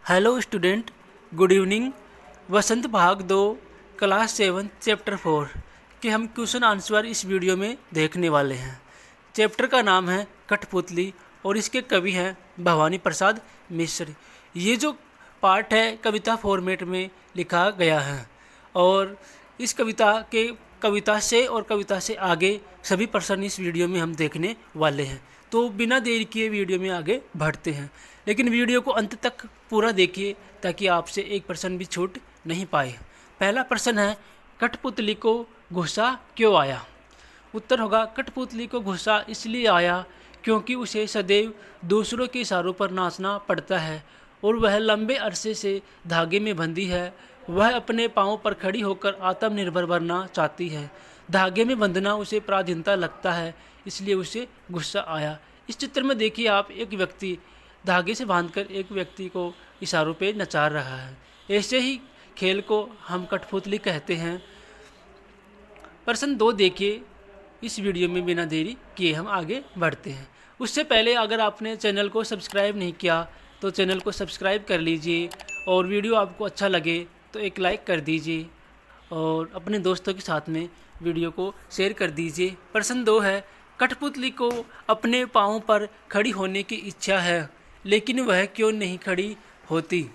Hello student, good evening. Vasant भाग 2 class 7 chapter 4 के हम क्वेश्चन आंसर इस वीडियो में देखने वाले हैं। चैप्टर का नाम है कठपुतली और इसके कवि हैं भवानी प्रसाद मिश्र। ये जो पार्ट है कविता फॉर्मेट में लिखा गया है और इस कविता से और कविता से आगे सभी प्रश्न इस वीडियो में हम देखने वाले हैं। तो बिना देरी किए वीडियो में आगे बढ़ते हैं, लेकिन वीडियो को अंत तक पूरा देखिए ताकि आपसे एक प्रश्न भी छूट नहीं पाए। पहला प्रश्न है, कठपुतली को गुस्सा क्यों आया? उत्तर होगा, कठपुतली को गुस्सा इसलिए आया क्योंकि उसे सदैव दूसरों के इशारों पर नाचना पड़ता है और वह लंबे अरसे से धागे में बंधी है। वह अपने पाँव पर खड़ी होकर आत्मनिर्भर बनना चाहती है। धागे में बंधना उसे पराधीनता लगता है, इसलिए उसे गुस्सा आया। इस चित्र में देखिए आप, एक व्यक्ति धागे से बांधकर एक व्यक्ति को इशारों पे नचा रहा है। ऐसे ही खेल को हम कठपुतली कहते हैं। प्रश्न 2 देखिए इस वीडियो में। बिना देरी किए हम आगे बढ़ते हैं। उससे पहले अगर आपने चैनल को सब्सक्राइब नहीं किया तो चैनल को सब्सक्राइब कर लीजिए और वीडियो आपको अच्छा लगे तो एक लाइक कर दीजिए और अपने दोस्तों के साथ में वीडियो को शेयर कर दीजिए। प्रश्न 2 है, कठपुतली को अपने पाँव पर खड़ी होने की इच्छा है, लेकिन वह क्यों नहीं खड़ी होती?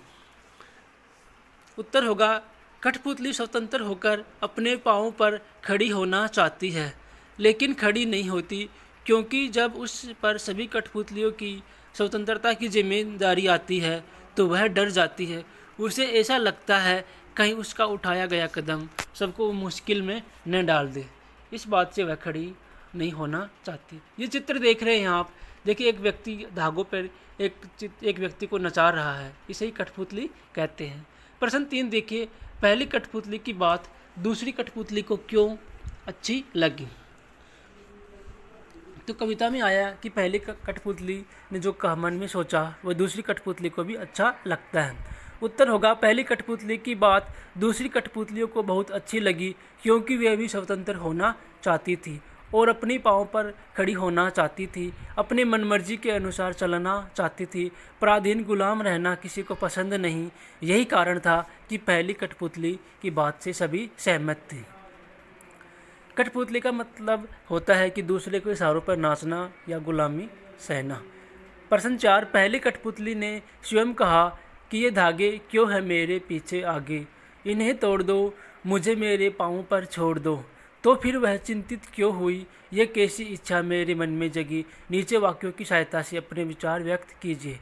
उत्तर होगा, कठपुतली स्वतंत्र होकर अपने पाँव पर खड़ी होना चाहती है, लेकिन खड़ी नहीं होती क्योंकि जब उस पर सभी कठपुतलियों की स्वतंत्रता की जिम्मेदारी आती है तो वह डर जाती है। उसे ऐसा लगता है कहीं उसका उठाया गया कदम सबको मुश्किल में न डाल दे। इस बात से वह खड़ी नहीं होना चाहती। ये चित्र देख रहे हैं आप, देखिए एक व्यक्ति धागों पर एक व्यक्ति को नचा रहा है, इसे ही कठपुतली कहते हैं। प्रश्न 3 देखिए, पहली कठपुतली की बात दूसरी कठपुतली को क्यों अच्छी लगी? तो कविता में आया कि पहली कठपुतली ने जो मन में सोचा वह दूसरी कठपुतली को भी अच्छा लगता है। उत्तर होगा, पहली कठपुतली की बात दूसरी कठपुतलियों को बहुत अच्छी लगी क्योंकि वह भी स्वतंत्र होना चाहती थी और अपनी पाँव पर खड़ी होना चाहती थी, अपने मनमर्जी के अनुसार चलना चाहती थी। पराधीन गुलाम रहना किसी को पसंद नहीं। यही कारण था कि पहली कठपुतली की बात से सभी सहमत थे। कठपुतली का मतलब होता है कि दूसरे के इशारों पर नाचना या गुलामी सहना। प्रश्न 4, पहली कठपुतली ने स्वयं कहा कि ये धागे क्यों है मेरे पीछे आगे, इन्हें तोड़ दो, मुझे मेरे पाँव पर छोड़ दो। तो फिर वह चिंतित क्यों हुई, ये कैसी इच्छा मेरे मन में जगी? नीचे वाक्यों की सहायता से अपने विचार व्यक्त कीजिए।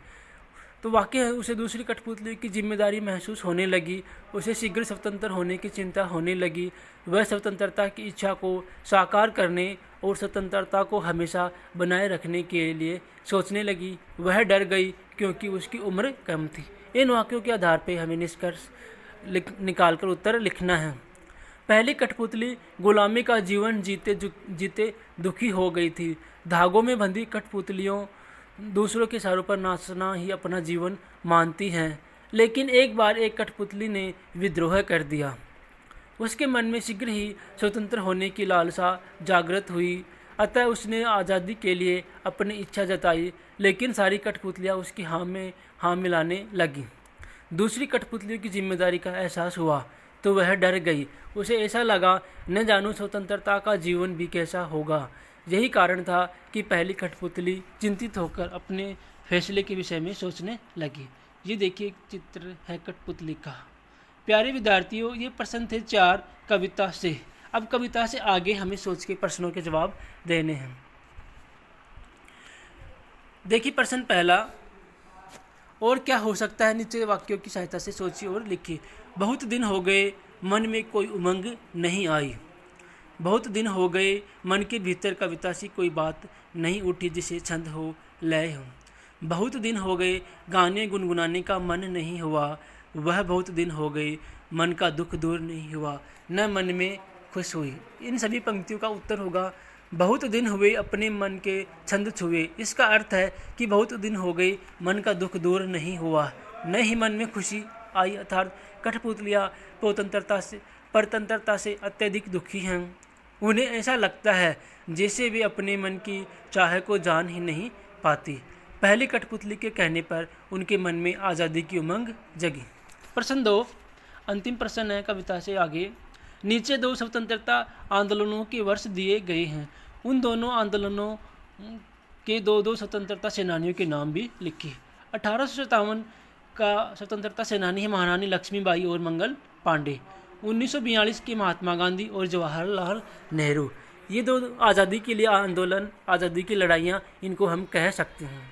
तो वाक्य है, उसे दूसरी कठपुतली की जिम्मेदारी महसूस होने लगी, उसे शीघ्र स्वतंत्र होने की चिंता होने लगी। वह स्वतंत्रता की इच्छा को साकार करने और स्वतंत्रता को हमेशा बनाए रखने के लिए सोचने लगी। वह डर गई क्योंकि उसकी उम्र कम थी। इन वाक्यों के आधार पर हमें निष्कर्ष निकालकर उत्तर लिखना है। पहली कठपुतली गुलामी का जीवन जीते दुखी हो गई थी। धागों में बंधी कठपुतलियों दूसरों के इशारों पर नाचना ही अपना जीवन मानती हैं, लेकिन एक बार एक कठपुतली ने विद्रोह कर दिया। उसके मन में शीघ्र ही स्वतंत्र होने की लालसा जागृत हुई, अतः उसने आज़ादी के लिए अपनी इच्छा जताई, लेकिन सारी कठपुतलियाँ उसकी हाँ में हाँ मिलाने लगी। दूसरी कठपुतलियों की जिम्मेदारी का एहसास हुआ तो वह डर गई। उसे ऐसा लगा, न जानो स्वतंत्रता का जीवन भी कैसा होगा। यही कारण था कि पहली कठपुतली चिंतित होकर अपने फैसले के विषय में सोचने लगी। ये देखिए चित्र है कठपुतली का। प्यारे विद्यार्थियों, ये प्रश्न थे 4 कविता से। अब कविता से आगे हमें सोच के प्रश्नों के जवाब देने हैं। देखिए प्रश्न पहला, और क्या हो सकता है? नीचे वाक्यों की सहायता से सोचिए और लिखिए। बहुत दिन हो गए मन में कोई उमंग नहीं आई। बहुत दिन हो गए मन के भीतर कविता सी कोई बात नहीं उठी जिसे छंद हो, लय हो। बहुत दिन हो गए गाने गुनगुनाने का मन नहीं हुआ। वह बहुत दिन हो गए मन का दुख दूर नहीं हुआ, न मन में खुश हुई। इन सभी पंक्तियों का उत्तर होगा, बहुत दिन हुए अपने मन के छंद छुए। इसका अर्थ है कि बहुत दिन हो गए मन का दुख दूर नहीं हुआ, न ही मन में खुशी आई। अर्थात कठपुतलियाँ परतंत्रता से अत्यधिक दुखी हैं। उन्हें ऐसा लगता है जैसे वे अपने मन की चाह को जान ही नहीं पाती। पहली कठपुतली के कहने पर उनके मन में आज़ादी की उमंग जगी। प्रश्न 2, अंतिम प्रश्न है कविता से आगे। नीचे 2 स्वतंत्रता आंदोलनों के वर्ष दिए गए हैं। उन दोनों आंदोलनों के 2 स्वतंत्रता सेनानियों के नाम भी लिखिए। 1857 का स्वतंत्रता सेनानी है महारानी लक्ष्मीबाई और मंगल पांडे। 1942 के महात्मा गांधी और जवाहरलाल नेहरू। ये 2 आज़ादी के लिए आंदोलन, आज़ादी की लड़ाइयाँ, इनको हम कह सकते हैं।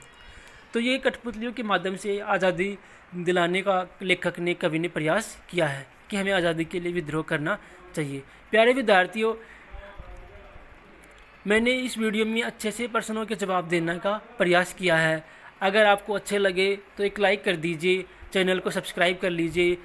तो ये कठपुतलियों के माध्यम से आज़ादी दिलाने का लेखक ने, कवि ने प्रयास किया है कि हमें आज़ादी के लिए विद्रोह करना चाहिए। प्यारे विद्यार्थियों, मैंने इस वीडियो में अच्छे से प्रश्नों के जवाब देने का प्रयास किया है। अगर आपको अच्छे लगे तो एक लाइक कर दीजिए, चैनल को सब्सक्राइब कर लीजिए